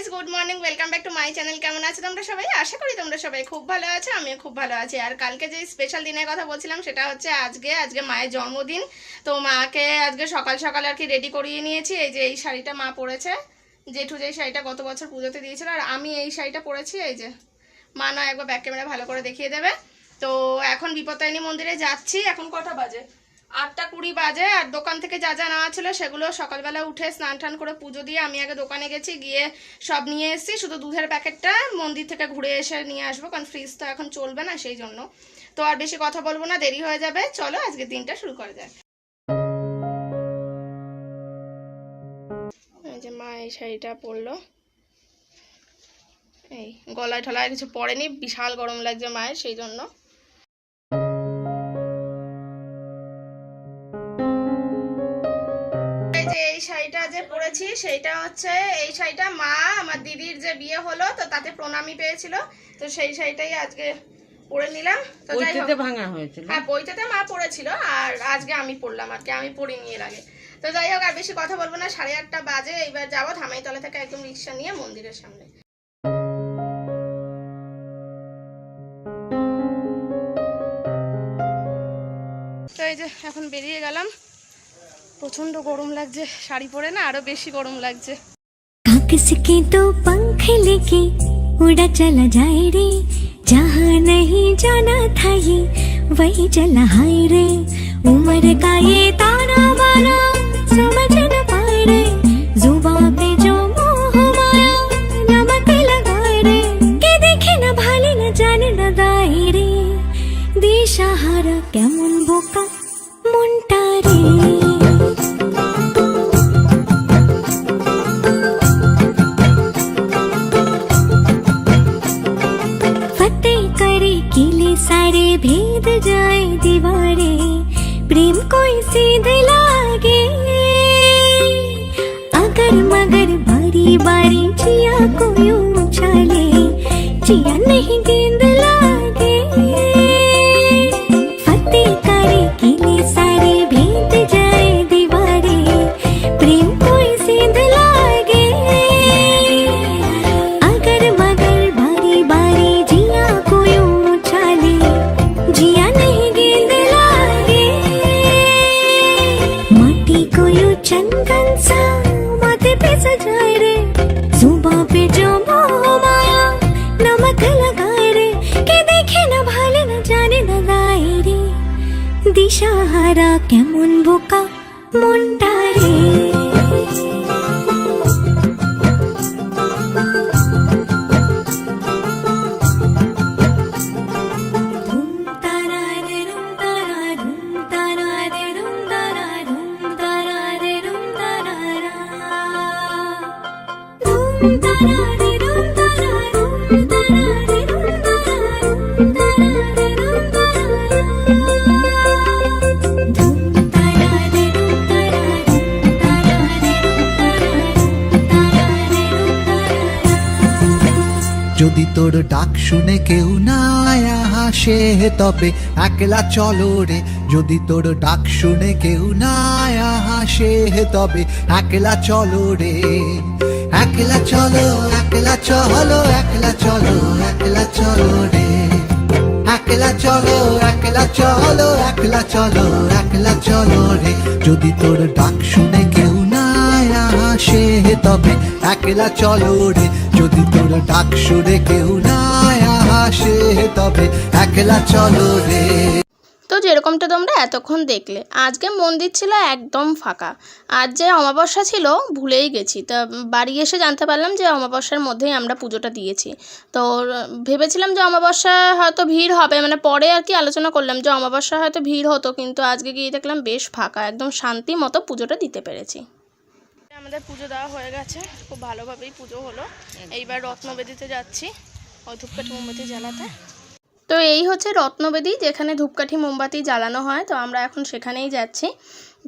Guys, good morning, welcome back to my channel. কেমন আছো তোমরা সবাই? আশা করি তোমরা সবাই খুব ভালো আছো, আমিও খুব ভালো আছি। আর কালকে যে স্পেশাল দিনের কথা বলছিলাম সেটা হচ্ছে আজকে মায়ের জন্মদিন। তো মাকে আজকে সকাল সকাল আর কি রেডি করিয়ে নিয়েছি। এই যে এই শাড়িটা মা পরেছে, জেঠু যে শাড়িটা গত বছর পুজোতে দিয়েছিল, আর আমি এই শাড়িটা পরেছি। এই যে মা নয় একবার ব্যাক ক্যামেরা ভালো করে দেখিয়ে দেবে। তো এখন বিপত্তারিণী মন্দিরে যাচ্ছি। এখন কটা বাজে? 8:20 বাজে। আর দোকান থেকে যা যা নেওয়া ছিল সেগুলো সকালবেলা উঠে স্নান টান করে পুজো দিয়ে আমি আগে দোকানে গেছি, গিয়ে সব নিয়ে এসেছি। শুধু দুধের প্যাকেটটা মন্দির থেকে ঘুরে এসে নিয়ে আসবো, কারণ ফ্রিজ তো এখন চলবে না, সেই জন্য। তো আর বেশি কথা বলবো না, দেরি হয়ে যাবে। চলো আজকে দিনটা শুরু করা যাক। এই যে মা এই শাড়িটা পরলো, এই গলায় ঠলায় কিছু পরেনি, বিশাল গরম লাগছে মায়ের, সেই জন্য। এই শাড়িটা যে পরেছি সেইটা হচ্ছে, এই শাড়িটা মা আমার দিদির যে বিয়ে হলো তো তাতে প্রণামী পেয়েছিল, তো সেই শাড়িটাই আজকে পরে নিলাম। তো যাই হোক, ভাঙা হয়েছিল। হ্যাঁ বইটাতে মা পরেছিল, আর আজকে আমি পরলাম আর কি, আমি পরিনি এর আগে। তো যাই হোক, আর বেশি কথা বলবো না, 8:30 বাজে। এইবার যাবো ধামাইতলা থেকে একদম রিক্সা নিয়ে মন্দিরের সামনে। তো এই যে এখন বেরিয়ে গেলাম, প্রচন্ড গরম লাগছে, শাড়ি পরে না আরো বেশি গরম লাগছে। किसके तो पंख लेके उड़ा चला जाए रे, जहाँ नहीं जाना था ये वही चला हाय रे। उम्र का ये ताना बाना समझ न पाए रे, जुबां पे जो मोह माया नमक लगाए रे, के देखे न भाले न जाने न दाए रे, दिशाहारा केमन बोका मुंटा रे। सारे भेद जाए दीवारे, प्रेम कोई सीध लागे, अगर मगर बारी बारी जिया को यूं उछाले, जिया नहीं गेंद लागे। फतेह करे किले सारे भेद जाए दीवारे, प्रेम कोई सीध लागे, अगर मगर बारी बारी जिया को यूं जिया नहीं गेंद लागे। माटी को यू चंदन सा माथे पे सजाए रे, जुबां पे जो मोह माया नमक लगाए रे, के देखे न भाले न जाने न लाए रे, दिशाहारा केमन बोका मुंडा रे। যদি তোর ডাক শুনে কেউ না আসে তবে একলা চলো রে, যদি তোর ডাক শুনে কেউ না আসে তবে একলা চলো রে, একলা চলো একলা চলো একলা চলো একলা চলো রে, একলা চলো একলা চলো একলা চলো একলা চলো রে, যদি তোর ডাক শুনে কেউ না আসে তবে একলা চলো রে, যদি তোর ডাক শুনে কেউ না আসে তবে একলা চলো রে। তো যেরকমটা তোমরা এতক্ষণ দেখলে, আজকে মন্দির ছিল একদম ফাঁকা। আজ যে অমাবস্যা ছিল ভুলেই গেছি, তা বাড়ি এসে জানতে পারলাম যে অমাবস্যার মধ্যেই আমরা পুজোটা দিয়েছি। তো ভেবেছিলাম যে অমাবস্যা হয়তো ভিড় হবে, মানে পরে আর কি আলোচনা করলাম যে অমাবস্যা হয়তো ভিড় হতো, কিন্তু আজকে গিয়ে দেখলাম বেশ ফাঁকা, একদম শান্তি মতো পুজোটা দিতে পেরেছি। আমাদের পুজো দেওয়া হয়ে গেছে, খুব ভালোভাবেই পুজো হলো। এইবার রত্নবেদিতে যাচ্ছি ওই ধূপকাঠি মোমবাতি জ্বালাতে। তো এই হচ্ছে রত্নবেদী, যেখানে ধূপকাঠি মোমবাতি জ্বালানো হয়, তো আমরা এখন সেখানেই যাচ্ছি।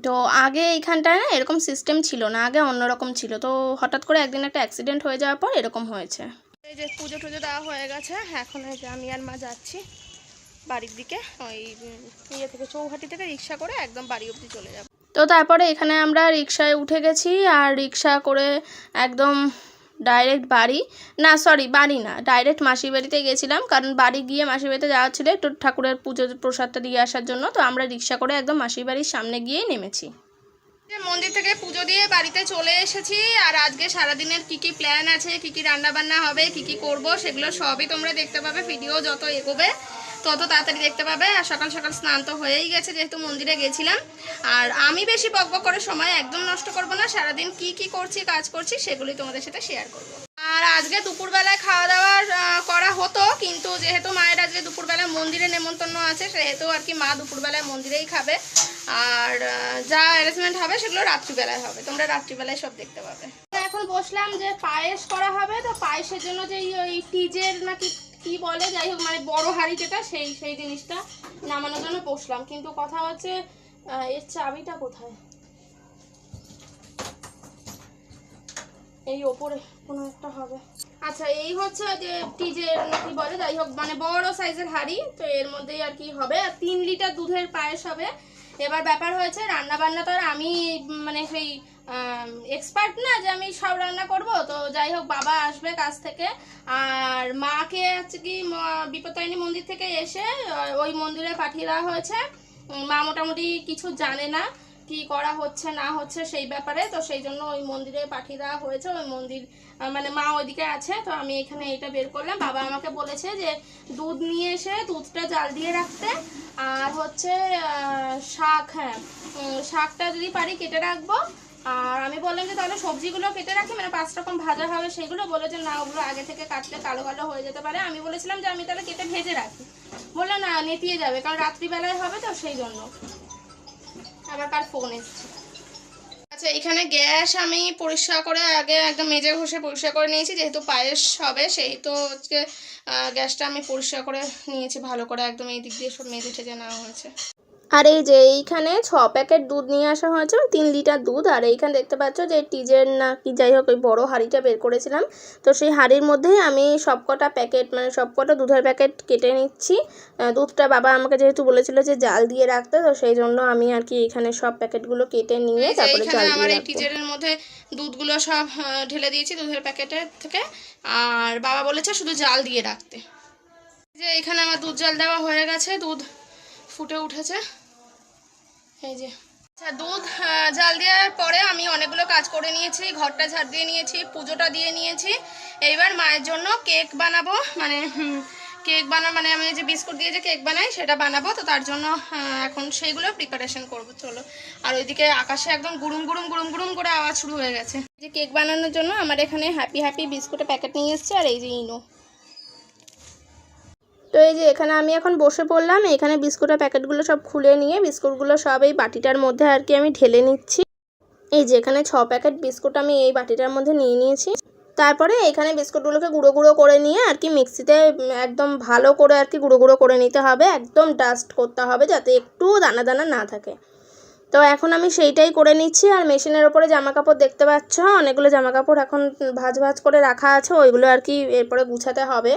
তো আগে এইখানটায় না এরকম সিস্টেম ছিল না, আগে অন্যরকম ছিল। তো হঠাৎ করে একদিন একটা অ্যাক্সিডেন্ট হয়ে যাওয়ার পর এরকম হয়েছে। এই যে পুজো টুজো দেওয়া হয়ে গেছে, এখন এই যে আমি আর মা যাচ্ছি বাড়ির দিকে। ওই ইয়ে থেকে চৌহাটি থেকে রিক্সা করে একদম বাড়ি অবধি চলে যাব। তো তারপরে এখানে আমরা রিক্সায় উঠে গেছি, আর রিক্সা করে একদম ডাইরেক্ট বাড়ি না, সরি বাড়ি না, ডাইরেক্ট মাসির বাড়িতে গেছিলাম, কারণ বাড়ি গিয়ে মাসির বাড়িতে যাওয়া ছিল একটু ঠাকুরের পুজো প্রসাদটা দিয়ে আসার জন্য। তো আমরা রিক্সা করে একদম মাসির বাড়ির সামনে গিয়েই নেমেছি। মন্দির থেকে পুজো দিয়ে বাড়িতে চলে এসেছি। আর আজকে সারাদিনের কি কি প্ল্যান আছে, কি কি রান্না বান্না হবে, কি কি করব, সেগুলো সবই তোমরা দেখতে পাবে। ভিডিও যত এগোবে তত তাড়াতাড়ি দেখতে পাবে। আর সকাল সকাল স্নান তো হয়েই গেছে, যেহেতু মন্দিরে গেছিলাম। আর আমি বেশি বকবক করে সময় একদম নষ্ট করব না, সারাদিন কি কি করছি, কাজ করছি, সেগুলি তোমাদের সাথে শেয়ার করব। আর আজকে দুপুরবেলায় খাওয়া দাওয়া করা হতো, কিন্তু যেহেতু মায়ের আজকে দুপুরবেলায় মন্দিরে নেমন্তন্ন আছে, সেহেতু আর কি মা দুপুরবেলায় মন্দিরেই খাবে। আর যা অ্যারেঞ্জমেন্ট হবে সেগুলো রাত্রিবেলায় হবে, তোমরা রাত্রিবেলায় সব দেখতে পাবে। এখন বসলাম যে পায়েস করা হবে, তো পায়েসের জন্য যে ওই টিজের নাকি কি বলে, যাই হোক মানে বড় হাঁড়ি যেটা, সেই জিনিসটা নামানোর জন্য বসলাম। কিন্তু কথা হচ্ছে এর চাবিটা কোথায়? এই ওপরে কোনো একটা হবে। আচ্ছা, এই হচ্ছে যে টিজের কি বলে, যাই হোক মানে বড় সাইজের হাঁড়ি, তো এর মধ্যেই আর কি হবে। আর 3 লিটার দুধের পায়েস হবে। এবার ব্যাপার হয়েছে রান্না বান্না তো আর আমি মানে সেই এক্সপার্ট না যে আমি সব রান্না করব। তো যাই হোক বাবা আসবে কাজ থেকে, আর মাকে হচ্ছে কি বিপত্তারিণী মন্দির থেকে এসে ওই মন্দিরে পাঠিয়ে দেওয়া হয়েছে। মা মোটামুটি কিছু জানে না কি করা হচ্ছে না হচ্ছে সেই ব্যাপারে, তো সেই জন্য ওই মন্দিরে পাঠিয়ে দেওয়া হয়েছে। ওই মন্দির মানে মা ওইদিকে আছে, তো আমি এখানে এটা বের করলাম। বাবা আমাকে বলেছে যে দুধ নিয়ে এসে দুধটা জাল দিয়ে রাখতে, আর হচ্ছে শাক, হ্যাঁ শাকটা যদি পারি কেটে রাখবো। আর আমি বললাম যে তাহলে সবজিগুলো কেটে রাখি, মানে 5 রকম ভাজা হবে সেগুলো। বলে যে না, ওগুলো আগে থেকে কাটলে কালো কালো হয়ে যেতে পারে। আমি বলেছিলাম যে আমি তাহলে কেটে ভেজে রাখি, বললো না নেতিয়ে যাবে, কারণ রাত্রিবেলায় হবে, তো সেই জন্য। আবার কার ফোন এসছে। আচ্ছা, এখানে গ্যাস আমি পরিষ্কার করে আগে একদম মেজে ঘষে পরিষ্কার করে নিয়েছি, যেহেতু পায়েস হবে সেই তো হচ্ছে গ্যাসটা আমি পরিষ্কার করে নিয়েছি ভালো করে, একদম এই দিক দিয়ে সব মেজে ঠেজে নেওয়া হয়েছে। আর এই যে এইখানে 6 প্যাকেট দুধ নিয়ে আসা হয়েছে, 3 লিটার দুধ। আর এইখানে দেখতে পাচ্ছ যে টিজের না কি যাই হোক ওই বড়ো হাঁড়িটা বের করেছিলাম, তো সেই হাঁড়ির মধ্যেই আমি সবকটা প্যাকেট মানে সবকটা দুধের প্যাকেট কেটে নিচ্ছি। দুধটা বাবা আমাকে যেহেতু বলেছিল যে জাল দিয়ে রাখতে, তো সেই জন্য আমি আর কি এখানে সব প্যাকেটগুলো কেটে নিয়ে তারপরে জাল দিয়ে রাখবো। এই টিজের মধ্যে দুধগুলো সব ঢেলে দিয়েছি দুধের প্যাকেটের থেকে, আর বাবা বলেছে শুধু জাল দিয়ে রাখতে। যে এখানে আমার দুধ জাল দেওয়া হয়ে গেছে, দুধ ফুটে উঠেছে এই যে। আচ্ছা, দুধ জাল দেওয়ার পরে আমি অনেকগুলো কাজ করে নিয়েছি, ঘরটা ঝাড় দিয়ে নিয়েছি, পুজোটা দিয়ে নিয়েছি। এইবার মায়ের জন্য কেক বানাবো, মানে মানে আমি যে বিস্কুট দিয়ে যে কেক বানাই সেটা বানাবো, তো তার জন্য এখন সেইগুলো প্রিপারেশন করবো। চলো। আর ওইদিকে আকাশে একদম গুড়ুম গুড়ুম গুড়ুম গুড়ুম করে আওয়াজ শুরু হয়ে গেছে। যে কেক বানানোর জন্য আমার এখানে হ্যাপি হ্যাপি বিস্কুটের প্যাকেট নিয়ে এসেছি, আর এই যে ইনো। তো এই যে এখানে আমি এখন বসে পড়লাম, এখানে বিস্কুটের প্যাকেটগুলো সব খুলে নিয়ে বিস্কুটগুলো সব এই বাটিটার মধ্যে আর কি আমি ঢেলে নিচ্ছি। এই যে এখানে 6 প্যাকেট বিস্কুট আমি এই বাটিটার মধ্যে নিয়ে নিয়েছি। তারপরে এখানে বিস্কুটগুলোকে গুঁড়ো গুঁড়ো করে নিয়ে আর কি মিক্সিতে একদম ভালো করে আর কি গুঁড়ো গুঁড়ো করে নিতে হবে, একদম ডাস্ট করতে হবে যাতে একটু দানা দানা না থাকে। তো এখন আমি সেইটাই করে নিচ্ছি। আর মেশিনের ওপরে জামা কাপড় দেখতে পাচ্ছ, অনেকগুলো জামা কাপড় এখন ভাঁজ ভাঁজ করে রাখা আছে, ওইগুলো আর কি এরপরে গুছাতে হবে।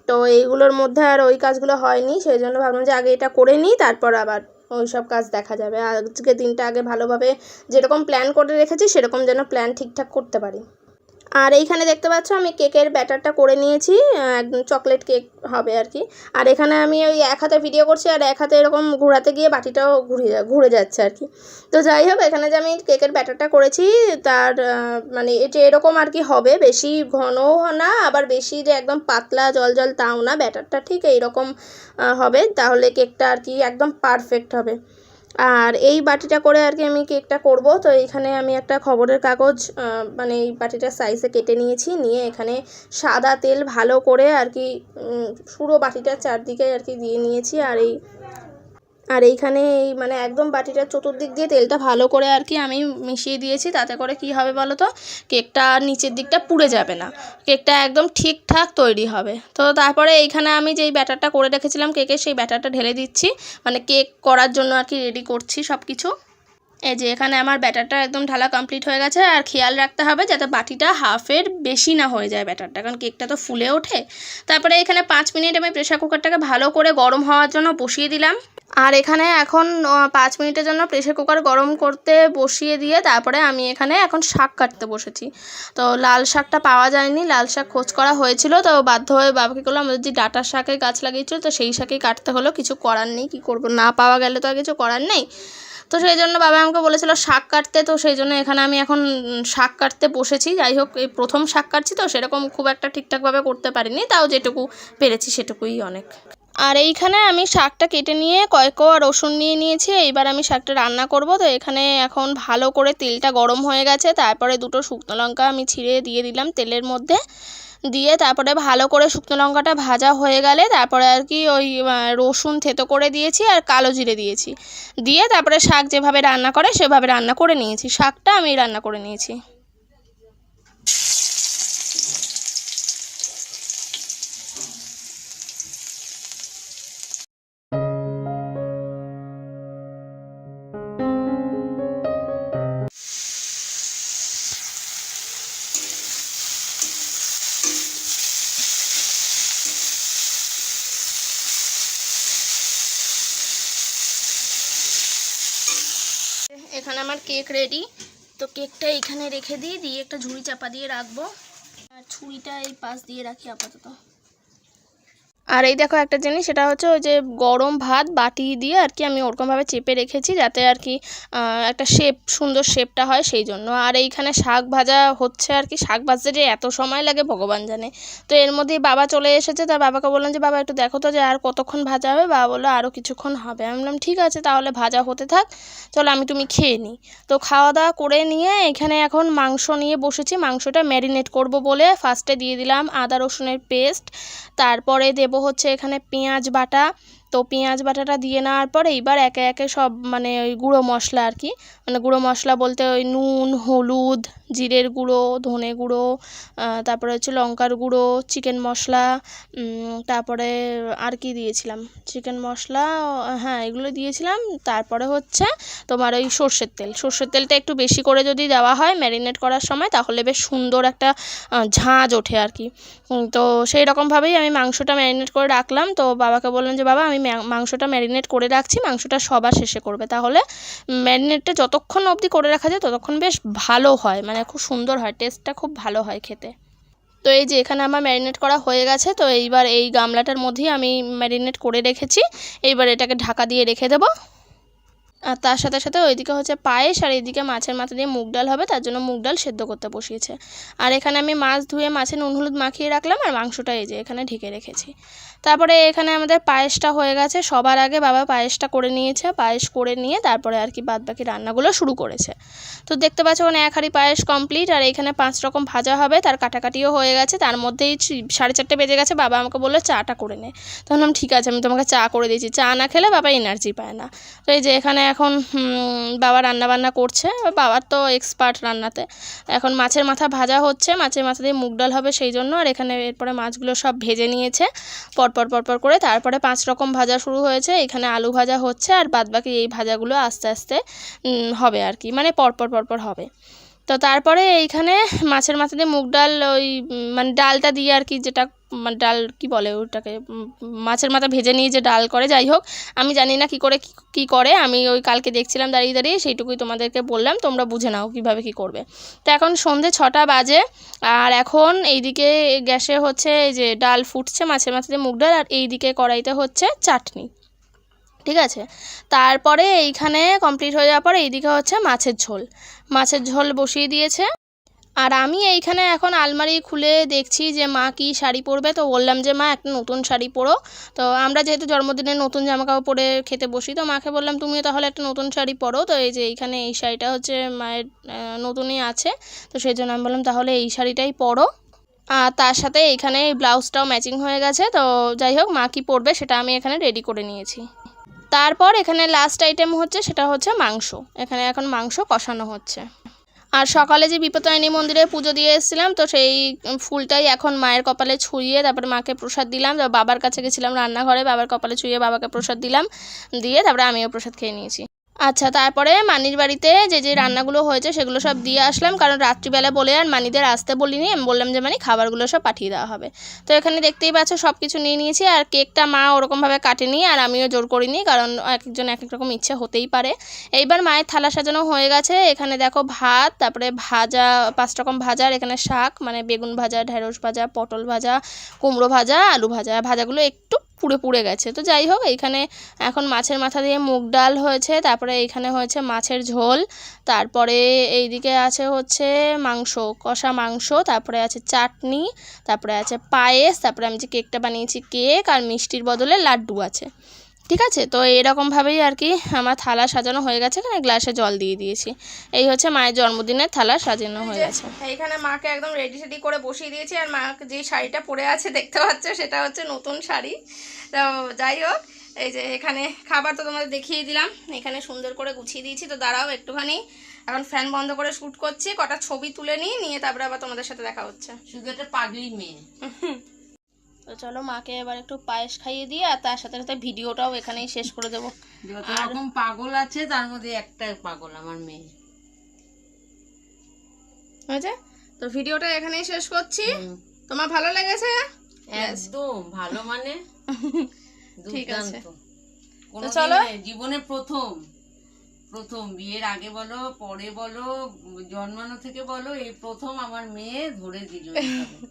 তো এইগুলোর মধ্যে আর ওই কাজগুলো হয়নি, সেই জন্য ভাবলাম যে আগে এটা করে নিই, তারপর আবার ওই সব কাজ দেখা যাবে। আজকে দিনটা আগে ভালোভাবে যেরকম প্ল্যান করে রেখেছি সেরকম যেন প্ল্যান ঠিকঠাক করতে পারি। আর এইখানে দেখতে পাচ্ছ আমি কেকের ব্যাটারটা করে নিয়েছি, একদম চকলেট কেক হবে আর কি। আর এখানে আমি ওই এক হাতে ভিডিও করছি আর এক হাতে এরকম ঘোরাতে গিয়ে বাটিটাও ঘুরে যাচ্ছে আর কি। তো যাই হোক, এখানে যে আমি কেকের ব্যাটারটা করেছি তার মানে এটা এরকম আর কি হবে, বেশি ঘনও না আবার বেশি যে একদম পাতলা জল জল তাও না, ব্যাটারটা ঠিক এইরকম হবে, তাহলে কেকটা আর কি একদম পারফেক্ট হবে। আর এই বাটিটা করে আর কি আমি কেকটা করব। তো এইখানে আমি একটা খবরের কাগজ মানে এই বাটিটার সাইজে কেটে নিয়েছি, নিয়ে এখানে সাদা তেল ভালো করে আর কি পুরো বাটিটার চারদিকে আর কি দিয়ে নিয়েছি। আর এইখানে এই মানে একদম বাটিটার চতুর্দিক দিয়ে তেলটা ভালো করে আর কি আমি মিশিয়ে দিয়েছি, তাতে করে কি হবে বলো তো, কেকটা নিচের দিকটা পুড়ে যাবে না, কেকটা একদম ঠিকঠাক তৈরি হবে। তো তারপরে এইখানে আমি যেই ব্যাটারটা করে রেখেছিলাম কেকের, সেই ব্যাটারটা ঢেলে দিচ্ছি, মানে কেক করার জন্য আর কি রেডি করছি সব কিছু। এই যে এখানে আমার ব্যাটারটা একদম ঢালা কমপ্লিট হয়ে গেছে। আর খেয়াল রাখতে হবে যাতে বাটিটা হাফের বেশি না হয়ে যায় ব্যাটারটা, কারণ কেকটা তো ফুলে ওঠে। তারপরে এখানে 5 মিনিট আমি প্রেশার কুকারটাকে ভালো করে গরম হওয়ার জন্য বসিয়ে দিলাম। আর এখানে এখন 5 মিনিটের জন্য প্রেশার কুকার গরম করতে বসিয়ে দিয়ে তারপরে আমি এখানে এখন শাক কাটতে বসেছি। তো লাল শাকটা পাওয়া যায়নি, লাল শাক খোঁজ করা হয়েছিল, তো বাধ্য হয়ে বাবাকে বললাম আমাদের যে ডাঁটার শাকের গাছ লাগিয়েছিল তো সেই শাকেই কাটতে হলো, কিছু করার নেই, কী করবো, না পাওয়া গেলে তো আর কিছু করার নেই। তো সেই জন্য বাবা আমাকে বলেছিল শাক কাটতে, তো সেই জন্য এখানে আমি এখন শাক কাটতে বসেছি। যাই হোক, এই প্রথম শাক কাটছি তো সেরকম খুব একটা ঠিকঠাকভাবে করতে পারিনি, তাও যেটুকু পেরেছি সেটুকুই অনেক। আর এইখানে আমি শাকটা কেটে নিয়ে কয়েক কোয়া রসুন নিয়ে নিয়েছি। এইবার আমি শাকটা রান্না করব। তো এখানে এখন ভালো করে তেলটা গরম হয়ে গেছে, তারপরে 2টো শুকনো লঙ্কা আমি ছিঁড়ে দিয়ে দিলাম তেলের মধ্যে, দিয়ে তারপরে ভালো করে শুকনো লঙ্কাটা ভাজা হয়ে গেলে তারপরে আর কি ওই রসুন থেতো করে দিয়েছি আর কালো জিরে দিয়েছি, দিয়ে তারপরে শাক যেভাবে রান্না করে সেভাবে রান্না করে নিয়েছি। শাকটা আমি রান্না করে নিয়েছি। এখানে আমার কেক রেডি। তো কেকটা এখানে রেখে দিয়ে একটা ঝুড়ি চাপা দিয়ে রাখবো, আর ছুরিটা এই পাশ দিয়ে রাখি আপাতত। আর এই দেখো একটা জিনিস, সেটা হচ্ছে ওই যে গরম ভাত বাটি দিয়ে আর কি আমি ওরকমভাবে চেপে রেখেছি যাতে আর কি একটা সুন্দর শেপটা হয় সেই জন্য। আর এইখানে শাক ভাজা হচ্ছে আর কি, শাক ভাজতে যে এত সময় লাগে ভগবান জানে। তো এর মধ্যেই বাবা চলে এসেছে, তার বাবাকে বললাম যে বাবা একটু দেখো তো যে আর কতক্ষণ ভাজা হবে। বাবা বললো আরও কিছুক্ষণ হবে। আমি বললাম ঠিক আছে তাহলে ভাজা হতে থাক, চলো তুমি খেয়ে নিই। তো খাওয়া দাওয়া করে নিয়ে এখানে এখন মাংস নিয়ে বসেছি। মাংসটা ম্যারিনেট করব বলে ফার্স্টে দিয়ে দিলাম আদা রসুনের পেস্ট, তারপরে দেব হচ্ছে এখানে পেঁয়াজ বাটা। তো পেঁয়াজ বাটাটা দিয়ে নেওয়ার পর এইবার একে একে সব মানে ওই গুঁড়ো মশলা আর কি, মানে গুঁড়ো মশলা বলতে ওই নুন, হলুদ, জিরের গুঁড়ো, ধনে গুঁড়ো, তারপরে হচ্ছে লঙ্কার গুঁড়ো, চিকেন মশলা, তারপরে আর কি দিয়েছিলাম, চিকেন মশলা, হ্যাঁ এগুলো দিয়েছিলাম। তারপরে হচ্ছে তোমার ওই সর্ষের তেলটা একটু বেশি করে যদি দেওয়া হয় ম্যারিনেট করার সময় তাহলে বেশ সুন্দর একটা ঝাঁঝ ওঠে আর কি। তো সেই রকমভাবেই আমি মাংসটা ম্যারিনেট করে রাখলাম। তো বাবাকে বললাম যে বাবা আমি মাংসটা ম্যারিনেট করে রাখছি, মাংসটা সবার শেষে করবে, তাহলে ম্যারিনেটটা যতক্ষণ অবধি করে রাখা যায় ততক্ষণ বেশ ভালো হয়, মানে খুব সুন্দর হয়, টেস্টটা খুব ভালো হয় খেতে। তো এই যে এখানে আমার ম্যারিনেট করা হয়ে গেছে। তো এইবার এই গামলাটার মধ্যেই আমি ম্যারিনেট করে রেখেছি, এইবার এটাকে ঢাকা দিয়ে রেখে দেবো। আর তার সাথে সাথে ওইদিকে হচ্ছে পায়েস, আর এইদিকে মাছের মাথা দিয়ে মুগ ডাল হবে, তার জন্য মুগ ডাল সেদ্ধ করতে বসিয়েছে। আর এখানে আমি মাছ ধুয়ে মাছে নুন হলুদ মাখিয়ে রাখলাম, আর মাংসটা এই যে এখানে ঢেকে রেখেছি। তারপরে এখানে আমাদের পায়েসটা হয়ে গেছে। সবার আগে বাবা পায়েসটা করে নিয়েছে, পায়েস করে নিয়ে তারপরে আর কি বাদবাকি রান্নাগুলো শুরু করেছে। তো দেখতে পাচ্ছ ওখানে 1 হাঁড়ি পায়েস কমপ্লিট, আর এখানে 5 রকম ভাজা হবে, তার কাটাকাটিও হয়ে গেছে। তার মধ্যেই 4:30 বেজে গেছে। বাবা আমাকে বললো চাটা করে নে, তখন আমি ঠিক আছে আমি তোমাকে চা করে দিয়েছি, চা না খেলে বাবা এনার্জি পায় না। তো এই যে এখানে এখন বাবা রান্নাবান্না করছে, বাবার তো এক্সপার্ট রান্নাতে। এখন মাছের মাথা ভাজা হচ্ছে, মাছের মাথা দিয়ে মুগ ডাল হবে সেই জন্য। আর এখানে এরপরে মাছগুলো সব ভেজে নিয়েছে পরপর করে, তারপরে 5 রকম ভাজা শুরু হয়েছে। এখানে আলু ভাজা হচ্ছে, আর বাদবাকি এই ভাজাগুলো আস্তে আস্তে হবে আর কি, মানে পরপর হবে। তো তারপরে এইখানে মাছের মাথা দিয়ে মুগ ডাল ওই মানে ডালটা দিয়ে আর কি, যেটা মানে ডাল কি বলে ওটাকে, মাছের মাথা ভেজে নিয়ে যে ডাল করে, যাই হোক আমি জানি না কি করে, আমি ওই কালকে দেখছিলাম দাঁড়িয়ে সেইটুকুই তোমাদেরকে বললাম, তোমরা বুঝে নাও কীভাবে কী করবে। তো এখন সন্ধে 6টা বাজে, আর এখন এইদিকে গ্যাসে হচ্ছে এই যে ডাল ফুটছে, মাছের মাথা দিয়ে মুগ ডাল, আর এইদিকে কড়াইতে হচ্ছে চাটনি, ঠিক আছে। তারপরে এইখানে কমপ্লিট হয়ে যাওয়ার পর এইদিকে হচ্ছে মাছের ঝোল বসিয়ে দিয়েছে। আর আমি এইখানে এখন আলমারি খুলে দেখছি যে মা কি শাড়ি পরবে। তো বললাম যে মা একটা নতুন শাড়ি পরো। তো আমরা যেহেতু জন্মদিনে নতুন জামাকাপড় পরে খেতে বসি, তো মাকে বললাম তুমিও তাহলে একটা নতুন শাড়ি পরো। তো এই যে এইখানে এই শাড়িটা হচ্ছে মায়ের নতুনই আছে, তো সেই জন্য আমি বললাম তাহলে এই শাড়িটাই পরো। আর তার সাথে এইখানে ব্লাউজটাও ম্যাচিং হয়ে গেছে। তো যাই হোক মা কি পরবে সেটা আমি এখানে রেডি করে নিয়েছি। তারপর এখানে লাস্ট আইটেম হচ্ছে, সেটা হচ্ছে মাংস। এখানে এখন মাংস কষানো হচ্ছে। আর সকালে যে বিপত্তারিণী মন্দিরে পুজো দিয়ে এসেছিলাম, তো সেই ফুলটাই এখন মায়ের কপালে ছুঁয়ে তারপরে মাকে প্রসাদ দিলাম। বাবার কাছে গেছিলাম রান্নাঘরে, বাবার কপালে ছুঁয়ে বাবাকে প্রসাদ দিলাম, দিয়ে তারপরে আমিও প্রসাদ খেয়ে নিয়েছি। আচ্ছা, তারপরে মানির বাড়িতে যে যে রান্নাগুলো হয়েছে সেগুলো সব দিয়ে আসলাম, কারণ রাত্রিবেলা বলে আর মানিদের আসতে বলিনি, আমি বললাম যে মানে খাবারগুলো সব পাঠিয়ে দেওয়া হবে। তো এখানে দেখতেই পাচ্ছ সব কিছু নিয়ে নিয়েছি, আর কেকটা মা ওরকমভাবে কাটেনি আর আমিও জোর করিনি, কারণ এক একজন এক এক রকম ইচ্ছে হতেই পারে। এইবার মায়ের থালা সাজানো হয়ে গেছে। এখানে দেখো ভাত, তারপরে ভাজা 5 রকম ভাজা, আর এখানে শাক মানে বেগুন ভাজা, ঢেঁড়স ভাজা, পটল ভাজা, কুমড়ো ভাজা, আলু ভাজা। ভাজাগুলো একটু পুড়ে পুড়ে গেছে, তো যাই হোক। এইখানে এখন মাছের মাথা দিয়ে মুগ ডাল হয়েছে, তারপরে এইখানে হয়েছে মাছের ঝোল, তারপরে এইদিকে আছে হচ্ছে মাংস, কষা মাংস, তারপরে আছে চাটনি, তারপরে আছে পায়েস, তারপরে আমি যে কেকটা বানিয়েছি কেক, আর মিষ্টির বদলে লাড্ডু আছে। ঠিক আছে, তো এরকমভাবেই আর কি আমার থালা সাজানো হয়ে গেছে। এখানে গ্লাসে জল দিয়ে দিয়েছি। এই হচ্ছে মায়ের জন্মদিনের থালা সাজানো হয়ে গেছে। এইখানে মাকে একদম রেডি সেডি করে বসিয়ে দিয়েছি, আর মা যে শাড়িটা পরে আছে দেখতে পাচ্ছ সেটা হচ্ছে নতুন শাড়ি। তো যাই হোক, এই যে এখানে খাবার তো তোমাদের দেখিয়ে দিলাম, এখানে সুন্দর করে গুছিয়ে দিয়েছি। তো দাঁড়াও একটুখানি, এখন ফ্যান বন্ধ করে শ্যুট করছি, কটা ছবি তুলে নিয়ে তারপরে আবার তোমাদের সাথে দেখা হচ্ছে। শুধু একটা পাগলি মেয়ে। তো চলো মাকে এবার একটু পায়েস খাইয়ে দিয়ে আর তার সাথে সাথে ভিডিওটাও এখানেই শেষ করে দেবো। যত রকম পাগল আছে তার মধ্যে একটা পাগল আমার মেয়ে। আচ্ছা, তো ভিডিওটা এখানেই শেষ করছি। তোমার ভালো লেগেছে? একদম ভালো মানে ঠিক আছে, তো চলো। জীবনে প্রথম বিয়ের আগে বলো পরে বলো জন্মানো থেকে বলো, এই প্রথম আমার মেয়ে ধরে দিল,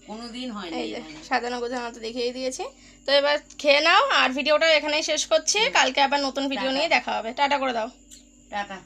কোনোদিন হয়নি। সাজানো গোছানো তো দেখিয়ে দিয়েছি। তো এবার খেয়ে নাও, আর ভিডিওটা এখানেই শেষ করছি। কালকে আবার নতুন ভিডিও নিয়ে দেখা হবে। টাটা করে দাও। টাটা।